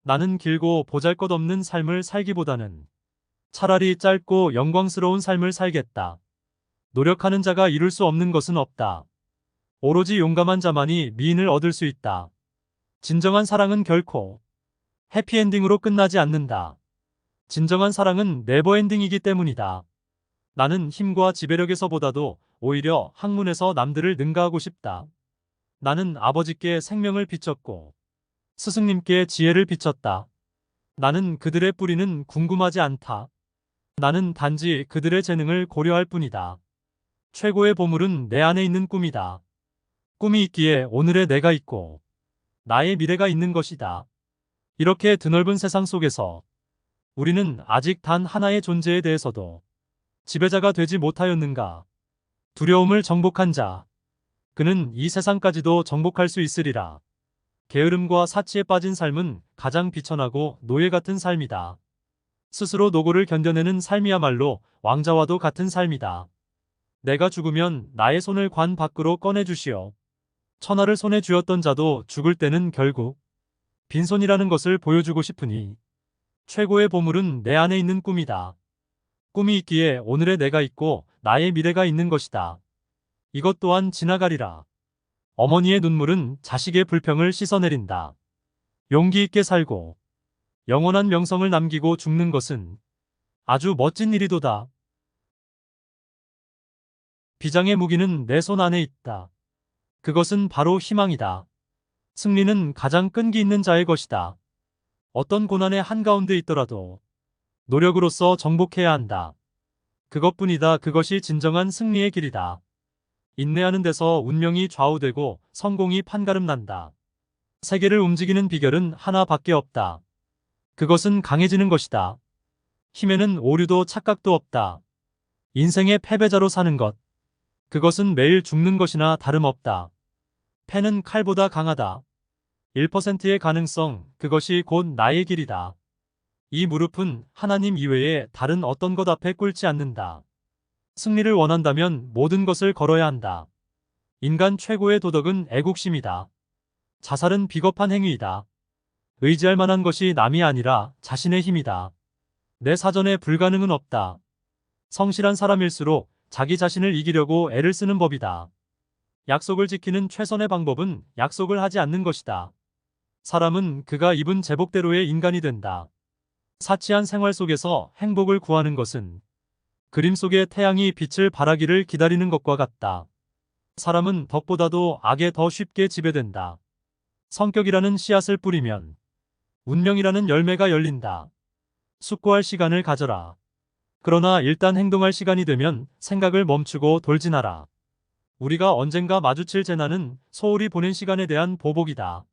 나는 길고 보잘것없는 삶을 살기보다는 차라리 짧고 영광스러운 삶을 살겠다. 노력하는 자가 이룰 수 없는 것은 없다. 오로지 용감한 자만이 미인을 얻을 수 있다. 진정한 사랑은 결코 해피엔딩으로 끝나지 않는다. 진정한 사랑은 네버엔딩이기 때문이다. 나는 힘과 지배력에서보다도 오히려 학문에서 남들을 능가하고 싶다. 나는 아버지께 생명을 비췄고 스승님께 지혜를 비쳤다. 나는 그들의 뿌리는 궁금하지 않다. 나는 단지 그들의 재능을 고려할 뿐이다. 최고의 보물은 내 안에 있는 꿈이다. 꿈이 있기에 오늘의 내가 있고 나의 미래가 있는 것이다. 이렇게 드넓은 세상 속에서 우리는 아직 단 하나의 존재에 대해서도 지배자가 되지 못하였는가? 두려움을 정복한 자, 그는 이 세상까지도 정복할 수 있으리라. 게으름과 사치에 빠진 삶은 가장 비천하고 노예 같은 삶이다. 스스로 노고를 견뎌내는 삶이야말로 왕자와도 같은 삶이다. 내가 죽으면 나의 손을 관 밖으로 꺼내주시오. 천하를 손에 쥐었던 자도 죽을 때는 결국 빈손이라는 것을 보여주고 싶으니 최고의 보물은 내 안에 있는 꿈이다. 꿈이 있기에 오늘의 내가 있고 나의 미래가 있는 것이다. 이것 또한 지나가리라. 어머니의 눈물은 자식의 불평을 씻어내린다. 용기 있게 살고 영원한 명성을 남기고 죽는 것은 아주 멋진 일이도다. 비장의 무기는 내 손 안에 있다. 그것은 바로 희망이다. 승리는 가장 끈기 있는 자의 것이다. 어떤 고난의 한가운데 있더라도 노력으로써 정복해야 한다. 그것뿐이다. 그것이 진정한 승리의 길이다. 인내하는 데서 운명이 좌우되고 성공이 판가름난다. 세계를 움직이는 비결은 하나밖에 없다. 그것은 강해지는 것이다. 힘에는 오류도 착각도 없다. 인생의 패배자로 사는 것. 그것은 매일 죽는 것이나 다름없다. 패는 칼보다 강하다. 1%의 가능성, 그것이 곧 나의 길이다. 이 무릎은 하나님 이외에 다른 어떤 것 앞에 꿇지 않는다. 승리를 원한다면 모든 것을 걸어야 한다. 인간 최고의 도덕은 애국심이다. 자살은 비겁한 행위이다. 의지할 만한 것이 남이 아니라 자신의 힘이다. 내 사전에 불가능은 없다. 성실한 사람일수록 자기 자신을 이기려고 애를 쓰는 법이다. 약속을 지키는 최선의 방법은 약속을 하지 않는 것이다. 사람은 그가 입은 제복대로의 인간이 된다. 사치한 생활 속에서 행복을 구하는 것은 그림 속의 태양이 빛을 발하기를 기다리는 것과 같다. 사람은 덕보다도 악에 더 쉽게 지배된다. 성격이라는 씨앗을 뿌리면 운명이라는 열매가 열린다. 숙고할 시간을 가져라. 그러나 일단 행동할 시간이 되면 생각을 멈추고 돌진하라. 우리가 언젠가 마주칠 재난은 소홀히 보낸 시간에 대한 보복이다.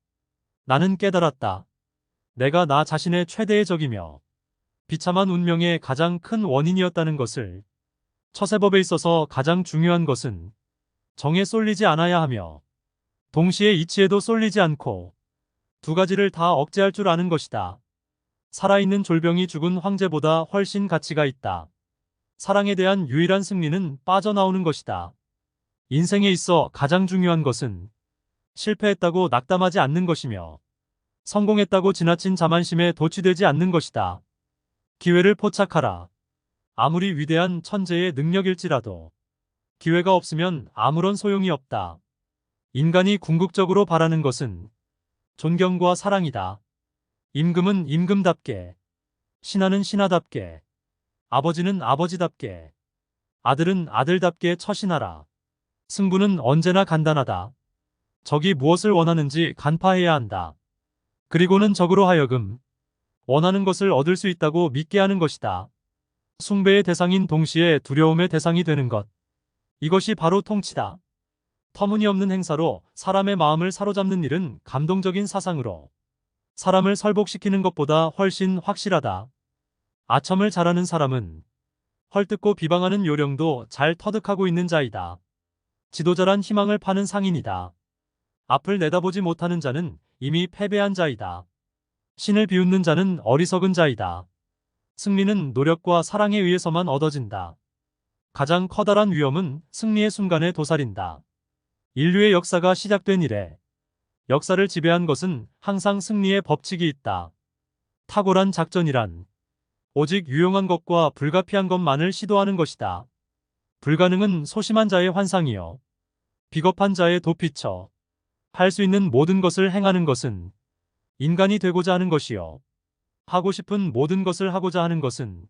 나는 깨달았다. 내가 나 자신의 최대의 적이며 비참한 운명의 가장 큰 원인이었다는 것을. 처세법에 있어서 가장 중요한 것은 정에 쏠리지 않아야 하며 동시에 이치에도 쏠리지 않고 두 가지를 다 억제할 줄 아는 것이다. 살아있는 졸병이 죽은 황제보다 훨씬 가치가 있다. 사랑에 대한 유일한 승리는 빠져나오는 것이다. 인생에 있어 가장 중요한 것은 실패했다고 낙담하지 않는 것이며 성공했다고 지나친 자만심에 도취되지 않는 것이다. 기회를 포착하라. 아무리 위대한 천재의 능력일지라도 기회가 없으면 아무런 소용이 없다. 인간이 궁극적으로 바라는 것은 존경과 사랑이다. 임금은 임금답게, 신하는 신하답게, 아버지는 아버지답게, 아들은 아들답게 처신하라. 승부는 언제나 간단하다. 적이 무엇을 원하는지 간파해야 한다. 그리고는 적으로 하여금 원하는 것을 얻을 수 있다고 믿게 하는 것이다. 숭배의 대상인 동시에 두려움의 대상이 되는 것. 이것이 바로 통치다. 터무니없는 행사로 사람의 마음을 사로잡는 일은 감동적인 사상으로 사람을 설복시키는 것보다 훨씬 확실하다. 아첨을 잘하는 사람은 헐뜯고 비방하는 요령도 잘 터득하고 있는 자이다. 지도자란 희망을 파는 상인이다. 앞을 내다보지 못하는 자는 이미 패배한 자이다. 신을 비웃는 자는 어리석은 자이다. 승리는 노력과 사랑에 의해서만 얻어진다. 가장 커다란 위험은 승리의 순간에 도사린다. 인류의 역사가 시작된 이래 역사를 지배한 것은 항상 승리의 법칙이 있다. 탁월한 작전이란 오직 유용한 것과 불가피한 것만을 시도하는 것이다. 불가능은 소심한 자의 환상이요. 비겁한 자의 도피처. 할 수 있는 모든 것을 행하는 것은 인간이 되고자 하는 것이요. 하고 싶은 모든 것을 하고자 하는 것은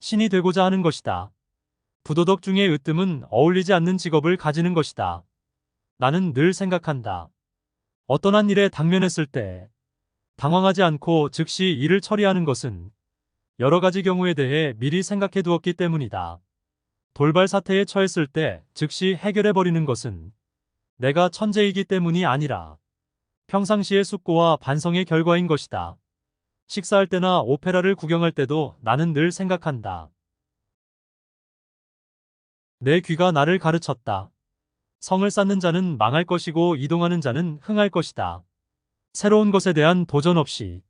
신이 되고자 하는 것이다. 부도덕 중의 으뜸은 어울리지 않는 직업을 가지는 것이다. 나는 늘 생각한다. 어떤 한 일에 당면했을 때 당황하지 않고 즉시 일을 처리하는 것은 여러 가지 경우에 대해 미리 생각해 두었기 때문이다. 돌발 사태에 처했을 때 즉시 해결해 버리는 것은 내가 천재이기 때문이 아니라 평상시의 숙고와 반성의 결과인 것이다. 식사할 때나 오페라를 구경할 때도 나는 늘 생각한다. 내 귀가 나를 가르쳤다. 성을 쌓는 자는 망할 것이고 이동하는 자는 흥할 것이다. 새로운 것에 대한 도전 없이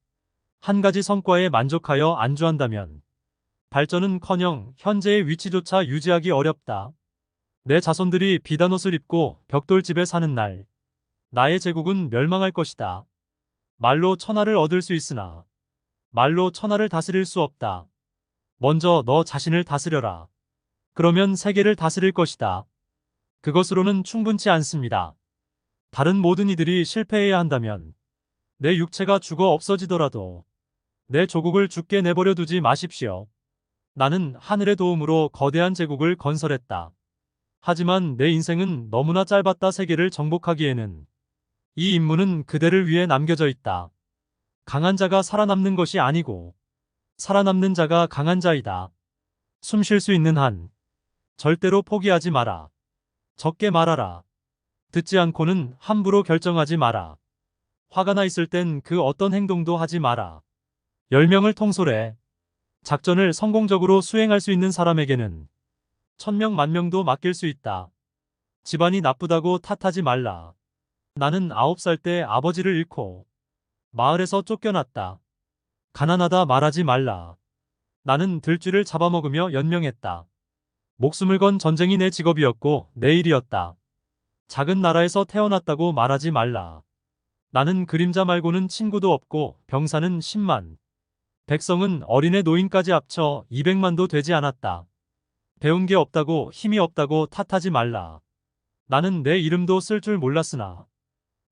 한 가지 성과에 만족하여 안주한다면 발전은커녕 현재의 위치조차 유지하기 어렵다. 내 자손들이 비단옷을 입고 벽돌집에 사는 날, 나의 제국은 멸망할 것이다. 말로 천하를 얻을 수 있으나 말로 천하를 다스릴 수 없다. 먼저 너 자신을 다스려라. 그러면 세계를 다스릴 것이다. 그것으로는 충분치 않습니다. 다른 모든 이들이 실패해야 한다면 내 육체가 죽어 없어지더라도 내 조국을 죽게 내버려 두지 마십시오. 나는 하늘의 도움으로 거대한 제국을 건설했다. 하지만 내 인생은 너무나 짧았다. 세계를 정복하기에는 이 임무는 그대를 위해 남겨져 있다. 강한 자가 살아남는 것이 아니고 살아남는 자가 강한 자이다. 숨 쉴 수 있는 한 절대로 포기하지 마라. 적게 말하라. 듣지 않고는 함부로 결정하지 마라. 화가 나 있을 땐 그 어떤 행동도 하지 마라. 10명을 통솔해 작전을 성공적으로 수행할 수 있는 사람에게는 1000명, 10,000명도 맡길 수 있다. 집안이 나쁘다고 탓하지 말라. 나는 9살 때 아버지를 잃고 마을에서 쫓겨났다. 가난하다 말하지 말라. 나는 들쥐를 잡아먹으며 연명했다. 목숨을 건 전쟁이 내 직업이었고 내 일이었다. 작은 나라에서 태어났다고 말하지 말라. 나는 그림자 말고는 친구도 없고 병사는 10만, 백성은 어린애 노인까지 합쳐 200만도 되지 않았다. 배운 게 없다고 힘이 없다고 탓하지 말라. 나는 내 이름도 쓸 줄 몰랐으나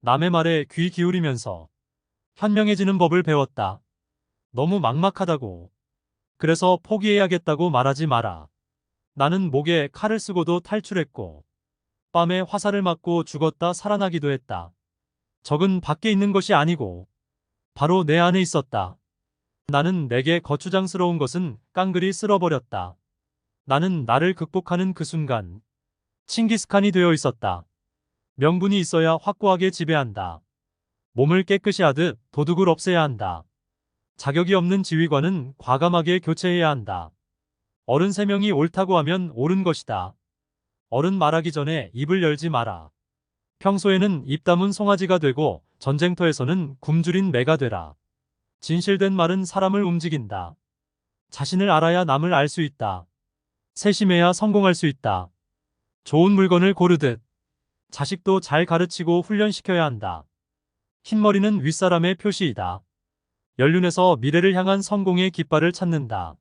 남의 말에 귀 기울이면서 현명해지는 법을 배웠다. 너무 막막하다고, 그래서 포기해야겠다고 말하지 마라. 나는 목에 칼을 쓰고도 탈출했고 뺨에 화살을 맞고 죽었다 살아나기도 했다. 적은 밖에 있는 것이 아니고 바로 내 안에 있었다. 나는 내게 거추장스러운 것은 깡그리 쓸어버렸다. 나는 나를 극복하는 그 순간 칭기스칸이 되어 있었다. 명분이 있어야 확고하게 지배한다. 몸을 깨끗이 하듯 도둑을 없애야 한다. 자격이 없는 지휘관은 과감하게 교체해야 한다. 어른 3명이 옳다고 하면 옳은 것이다. 어른 말하기 전에 입을 열지 마라. 평소에는 입 다문 송아지가 되고 전쟁터에서는 굶주린 매가 되라. 진실된 말은 사람을 움직인다. 자신을 알아야 남을 알 수 있다. 세심해야 성공할 수 있다. 좋은 물건을 고르듯 자식도 잘 가르치고 훈련시켜야 한다. 흰머리는 윗사람의 표시이다. 연륜에서 미래를 향한 성공의 깃발을 찾는다.